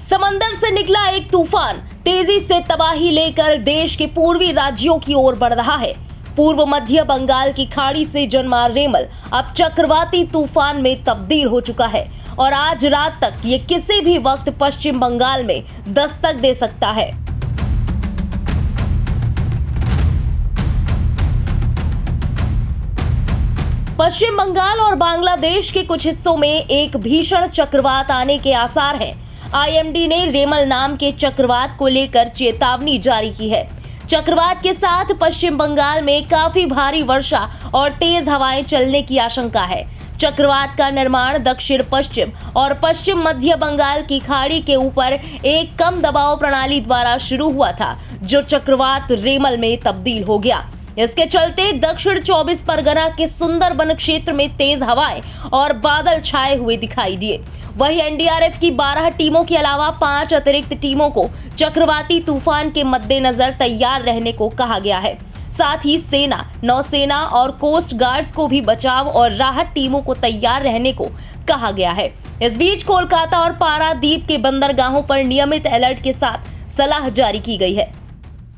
समंदर से निकला एक तूफान तेजी से तबाही लेकर देश के पूर्वी राज्यों की ओर बढ़ रहा है। पूर्व मध्य बंगाल की खाड़ी से जन्मा रेमल अब चक्रवाती तूफान में तब्दील हो चुका है और आज रात तक ये किसी भी वक्त पश्चिम बंगाल में दस्तक दे सकता है। पश्चिम बंगाल और बांग्लादेश के कुछ हिस्सों में एक भीषण चक्रवात आने के आसार हैं। आईएमडी ने रेमल नाम के चक्रवात को लेकर चेतावनी जारी की है। चक्रवात के साथ पश्चिम बंगाल में काफी भारी वर्षा और तेज हवाएं चलने की आशंका है। चक्रवात का निर्माण दक्षिण पश्चिम और पश्चिम मध्य बंगाल की खाड़ी के ऊपर एक कम दबाव प्रणाली द्वारा शुरू हुआ था, जो चक्रवात रेमल में तब्दील हो गया। इसके चलते दक्षिण 24 परगना के सुंदरबन क्षेत्र में तेज हवाएं और बादल छाए हुए दिखाई दिए। वहीं एनडीआरएफ की 12 टीमों के अलावा 5 अतिरिक्त टीमों को चक्रवाती तूफान के मद्देनजर तैयार रहने को कहा गया है। साथ ही सेना, नौसेना और कोस्ट गार्ड्स को भी बचाव और राहत टीमों को तैयार रहने को कहा गया है। इस बीच कोलकाता और पारादीप के बंदरगाहों पर नियमित अलर्ट के साथ सलाह जारी की गई है।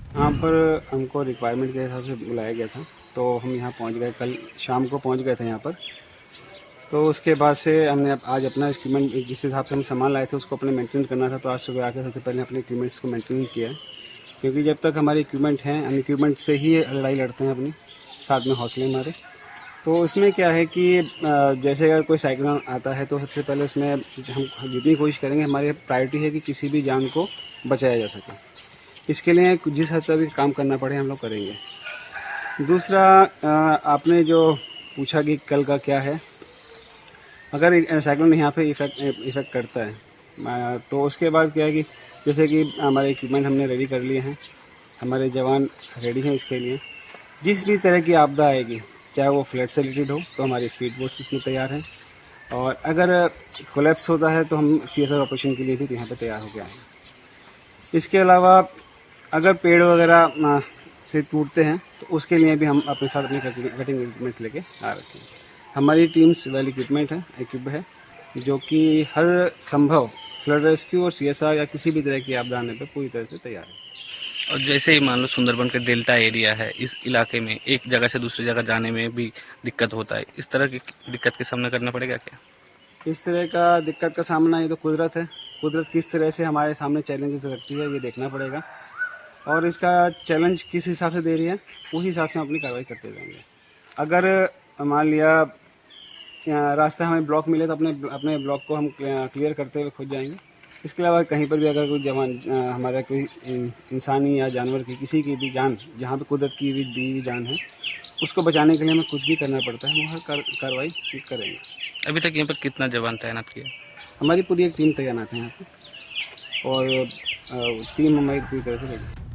यहाँ पर हमको रिक्वायरमेंट के हिसाब से बुलाया गया था, तो हम यहाँ पहुँच गए। कल शाम को पहुँच गए थे यहाँ पर। तो उसके बाद से हमने आज अपना इक्विपमेंट जिस हिसाब से हम सामान लाए थे उसको अपने मेंटेन करना था। तो आज सुबह आकर सबसे पहले अपने इक्विपमेंट्स को मेंटेन किया है, क्योंकि जब तक हमारे इक्विपमेंट हैं, हम इक्विपमेंट से ही लड़ाई लड़ते हैं अपनी, साथ में हौसले हमारे। तो इसमें क्या है कि जैसे अगर कोई साइक्लोन आता है तो सबसे पहले उसमें हम जितनी कोशिश करेंगे, हमारी प्रायोरिटी है कि किसी भी जान को बचाया जा सके। इसके लिए जिस हद तक भी काम करना पड़े हम लोग करेंगे। दूसरा, आपने जो पूछा कि कल का क्या है, अगर साइक्लोन यहाँ पे इफ़ेक्ट करता है तो उसके बाद क्या है कि जैसे कि हमारे इक्विपमेंट हमने रेडी कर लिए हैं, हमारे जवान रेडी हैं इसके लिए। जिस भी तरह की आपदा आएगी, चाहे वो फ्लड से रिलेटेड हो, तो हमारे स्पीड बोट्स इसमें तैयार हैं। और अगर कोलैप्स होता है तो हम CSR ऑपरेशन के लिए भी यहाँ पर तैयार हो गए हैं। इसके अलावा अगर पेड़ वगैरह से टूटते हैं तो उसके लिए भी हम अपने साथ अपने कटिंग इक्विपमेंट लेके आ रखे हैं। हमारी टीम्स वेल इक्विप है जो कि हर संभव फ्लड रेस्क्यू और CSR या किसी भी तरह की आपदा आने पर पूरी तरह से तैयार है। और जैसे ही मान लो सुंदरबन के डेल्टा एरिया है, इस इलाके में एक जगह से दूसरी जगह जाने में भी दिक्कत होता है। इस तरह की दिक्कत का सामना करना पड़ेगा क्या? इस तरह का दिक्कत का सामना, ये तो कुदरत है। कुदरत किस तरह से हमारे सामने चैलेंजेस रखती है, ये देखना पड़ेगा। और इसका चैलेंज किस हिसाब से दे रही है, उस हिसाब से हम अपनी कार्रवाई करते जाएंगे। अगर मान लिया रास्ता हमें ब्लॉक मिले तो अपने ब्लॉक को हम क्लियर करते हुए खुद जाएंगे। इसके अलावा कहीं पर भी अगर कोई जवान हमारा कोई इंसानी या जानवर की किसी की भी जान, जहाँ पे कुदरत की भी दी हुई जान है, उसको बचाने के लिए हमें कुछ भी करना पड़ता है, हम हर कार्रवाई करेंगे। अभी तक यहाँ पर कितना जवान तैनात किया? हमारी पूरी एक टीम तैनात है यहाँ पर, और टीम हमारी पूरी तरह से रेडी।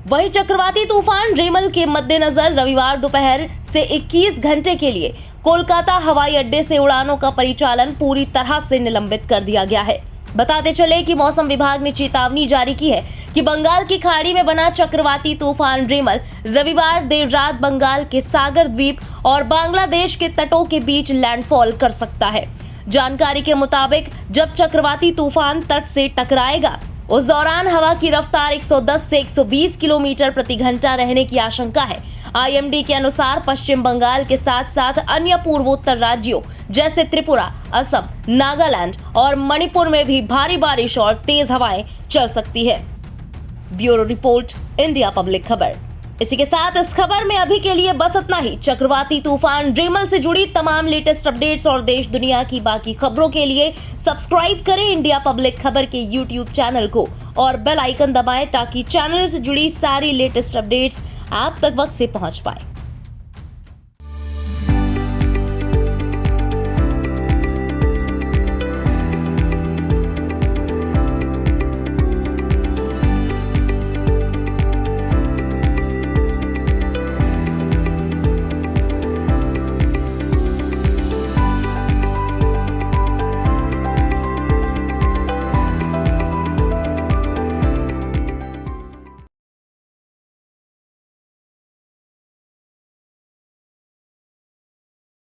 वहीं चक्रवाती तूफान रेमल के मद्देनजर रविवार दोपहर से 21 घंटे के लिए कोलकाता हवाई अड्डे से उड़ानों का परिचालन पूरी तरह से निलंबित कर दिया गया है। बताते चले कि मौसम विभाग ने चेतावनी जारी की है कि बंगाल की खाड़ी में बना चक्रवाती तूफान रेमल रविवार देर रात बंगाल के सागर द्वीप और बांग्लादेश के तटों के बीच लैंडफॉल कर सकता है। जानकारी के मुताबिक जब चक्रवाती तूफान तट से टकराएगा, उस दौरान हवा की रफ्तार 110 से 120 किलोमीटर प्रति घंटा रहने की आशंका है। आईएमडी के अनुसार पश्चिम बंगाल के साथ साथ अन्य पूर्वोत्तर राज्यों जैसे त्रिपुरा, असम, नागालैंड और मणिपुर में भी भारी बारिश और तेज हवाएं चल सकती है। ब्यूरो रिपोर्ट, इंडिया पब्लिक खबर। इसी के साथ इस खबर में अभी के लिए बस इतना ही। चक्रवाती तूफान रेमल से जुड़ी तमाम लेटेस्ट अपडेट्स और देश दुनिया की बाकी खबरों के लिए सब्सक्राइब करें इंडिया पब्लिक खबर के YouTube चैनल को और बेल आइकन दबाएं ताकि चैनल से जुड़ी सारी लेटेस्ट अपडेट्स आप तक वक्त से पहुंच पाए।